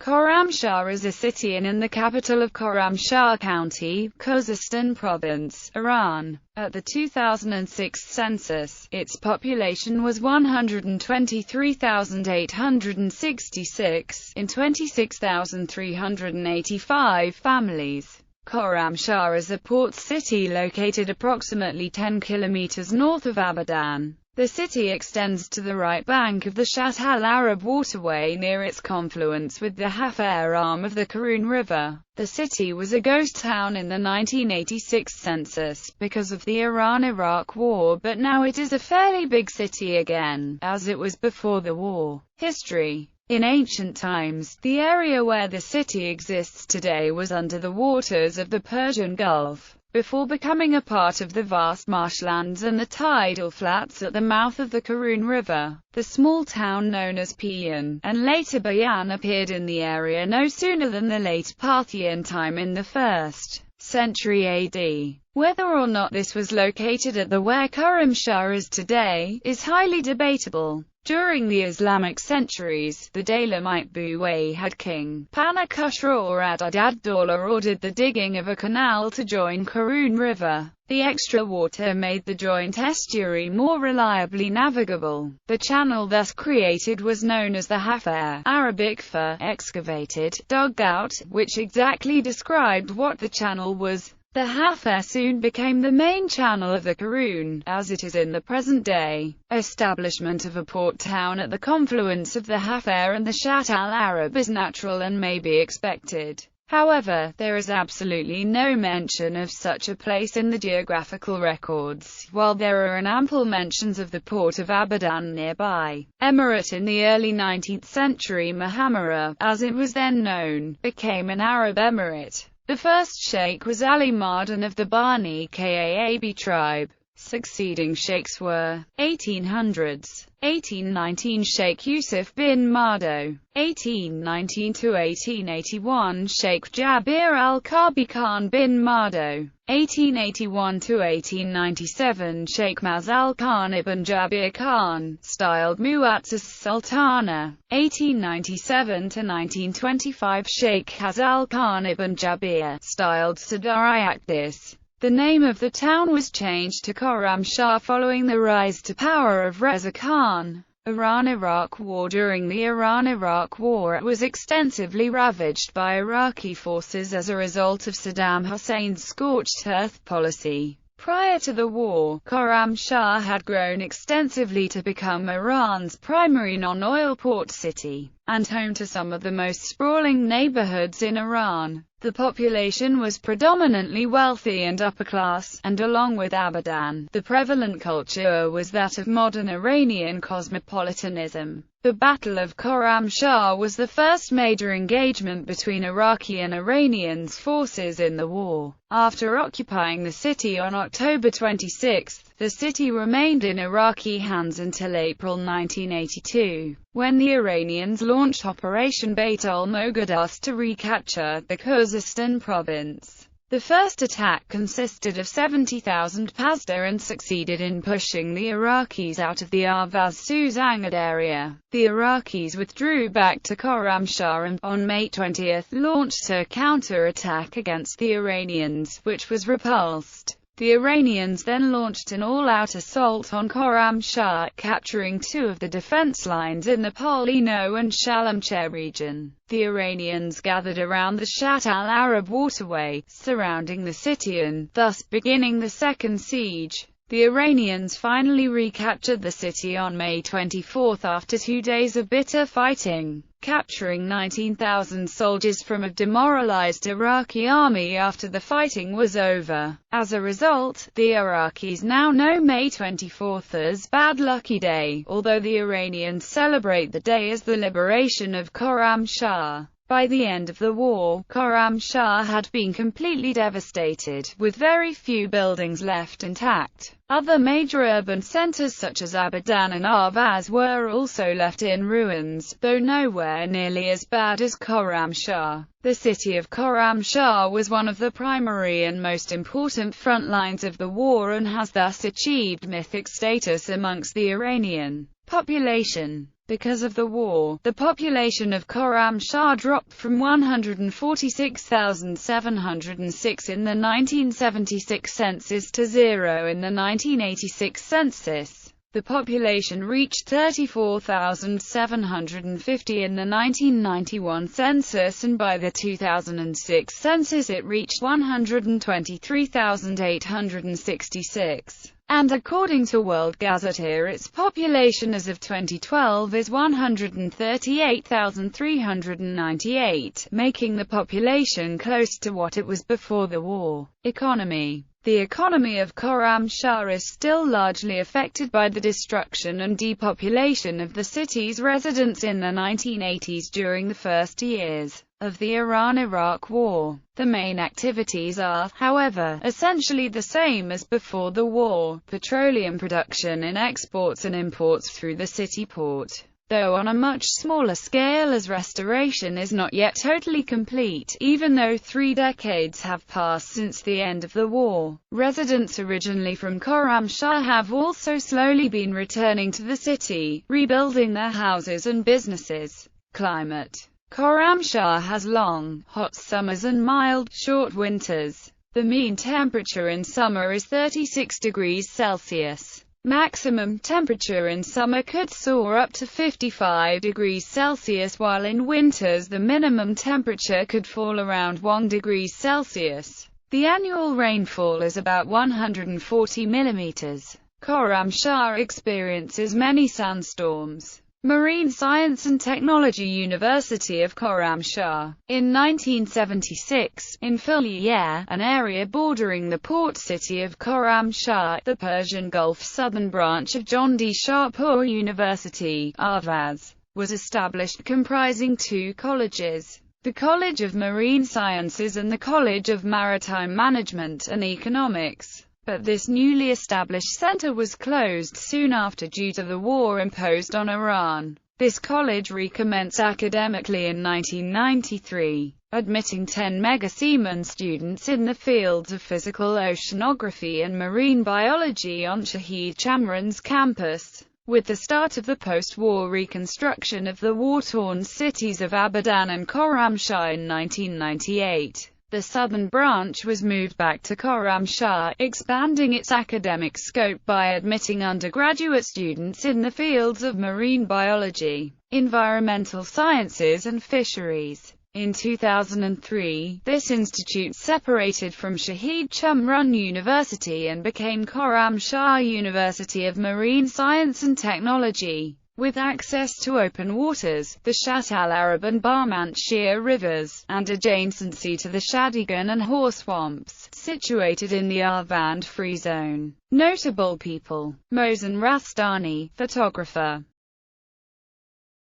Khorramshahr is a city in the capital of Khorramshahr County, Khuzestan Province, Iran. At the 2006 census, its population was 123,866, in 26,385 families. Khorramshahr is a port city located approximately 10 kilometers north of Abadan. The city extends to the right bank of the Shatt al-Arab waterway near its confluence with the Khafar arm of the Karun River. The city was a ghost town in the 1986 census because of the Iran-Iraq War, but now it is a fairly big city again, as it was before the war. History. In ancient times, the area where the city exists today was under the waters of the Persian Gulf, before becoming a part of the vast marshlands and the tidal flats at the mouth of the Karun River. The small town known as Piyan, and later Bayan, appeared in the area no sooner than the late Parthian time in the 1st century AD. Whether or not this was located at the where Khorramshahr is today, is highly debatable. During the Islamic centuries, the Dalamite Buwayhid king, Khorramshahr ad-Dawla, ordered the digging of a canal to join Karun River. The extra water made the joint estuary more reliably navigable. The channel thus created was known as the Khafar, Arabic for excavated, dug out, which exactly described what the channel was. The Khafar soon became the main channel of the Karun, as it is in the present day. Establishment of a port town at the confluence of the Khafar and the Shatt al-Arab is natural and may be expected. However, there is absolutely no mention of such a place in the geographical records, while there are ample mentions of the port of Abadan nearby. Emirate. In the early 19th century, Mahamara, as it was then known, became an Arab emirate. The first sheikh was Ali Mardan of the Bani Kaab tribe. Succeeding sheikhs were 1800s. 1819 Sheikh Yusuf bin Mardo. 1819 to 1881 Sheikh Jabir al-Kabi Khan bin Mardo. 1881 to 1897 Sheikh Mazal Khan ibn Jabir Khan, styled Mu'azzaz Sultana. 1897 to 1925 Sheikh Hazal Khan ibn Jabir, styled Sadar-i-Aqdis. The name of the town was changed to Khorramshahr following the rise to power of Reza Khan. Iran-Iraq War. During the Iran-Iraq War, it was extensively ravaged by Iraqi forces as a result of Saddam Hussein's scorched earth policy. Prior to the war, Khorramshahr had grown extensively to become Iran's primary non-oil port city, and home to some of the most sprawling neighborhoods in Iran. The population was predominantly wealthy and upper-class, and along with Abadan, the prevalent culture was that of modern Iranian cosmopolitanism. The Battle of Khorramshahr was the first major engagement between Iraqi and Iranian forces in the war. After occupying the city on October 26, the city remained in Iraqi hands until April 1982, when the Iranians launched Operation Bait al-Moghaddas to recapture the Khuzestan province. The first attack consisted of 70,000 Pasda and succeeded in pushing the Iraqis out of the Arvaz-Suzangad area. The Iraqis withdrew back to Khorramshahr and, on May 20, launched a counter-attack against the Iranians, which was repulsed. The Iranians then launched an all-out assault on Khorramshahr, capturing two of the defense lines in the Polino and Shalamcher region. The Iranians gathered around the Shatt al-Arab waterway, surrounding the city and, thus, beginning the second siege. The Iranians finally recaptured the city on May 24 after 2 days of bitter fighting, capturing 19,000 soldiers from a demoralized Iraqi army after the fighting was over. As a result, the Iraqis now know May 24 as Bad Lucky Day, although the Iranians celebrate the day as the liberation of Khorramshahr. By the end of the war, Khorramshahr had been completely devastated, with very few buildings left intact. Other major urban centers such as Abadan and Arvaz were also left in ruins, though nowhere nearly as bad as Khorramshahr. The city of Khorramshahr was one of the primary and most important front lines of the war and has thus achieved mythic status amongst the Iranian population. Because of the war, the population of Khorramshahr dropped from 146,706 in the 1976 census to 0 in the 1986 census. The population reached 34,750 in the 1991 census, and by the 2006 census it reached 123,866. And according to World Gazetteer, its population as of 2012 is 138,398, making the population close to what it was before the war. Economy. The economy of Khorramshahr is still largely affected by the destruction and depopulation of the city's residents in the 1980s during the first years of the Iran-Iraq War. The main activities are, however, essentially the same as before the war: petroleum production and exports and imports through the city port, though on a much smaller scale, as restoration is not yet totally complete, even though 3 decades have passed since the end of the war. Residents originally from Khorramshahr have also slowly been returning to the city, rebuilding their houses and businesses. Climate. Khorramshahr has long, hot summers and mild, short winters. The mean temperature in summer is 36 degrees Celsius. Maximum temperature in summer could soar up to 55 degrees Celsius, while in winters the minimum temperature could fall around 1 degree Celsius. The annual rainfall is about 140 millimeters. Khorramshahr experiences many sandstorms. Marine Science and Technology University of Khorramshahr. In 1976, in Filya, an area bordering the port city of Khorramshahr, the Persian Gulf southern branch of John D. Shahpur University, Ahvaz, was established, comprising 2 colleges: the College of Marine Sciences and the College of Maritime Management and Economics. But this newly established center was closed soon after due to the war imposed on Iran. This college recommenced academically in 1993, admitting 10 mega-seaman students in the fields of physical oceanography and marine biology on Shahid Chamran's campus. With the start of the post-war reconstruction of the war-torn cities of Abadan and Khorramshahr in 1998, the southern branch was moved back to Khorramshahr, expanding its academic scope by admitting undergraduate students in the fields of marine biology, environmental sciences and fisheries. In 2003, this institute separated from Shahid Chamran University and became Khorramshahr University of Marine Science and Technology. With access to open waters, the Shat al-Arab and Barmanshir rivers, and adjacency to the Shadigan and Hor swamps, situated in the Arvand Free Zone. Notable people: Mohsen Rastani, photographer.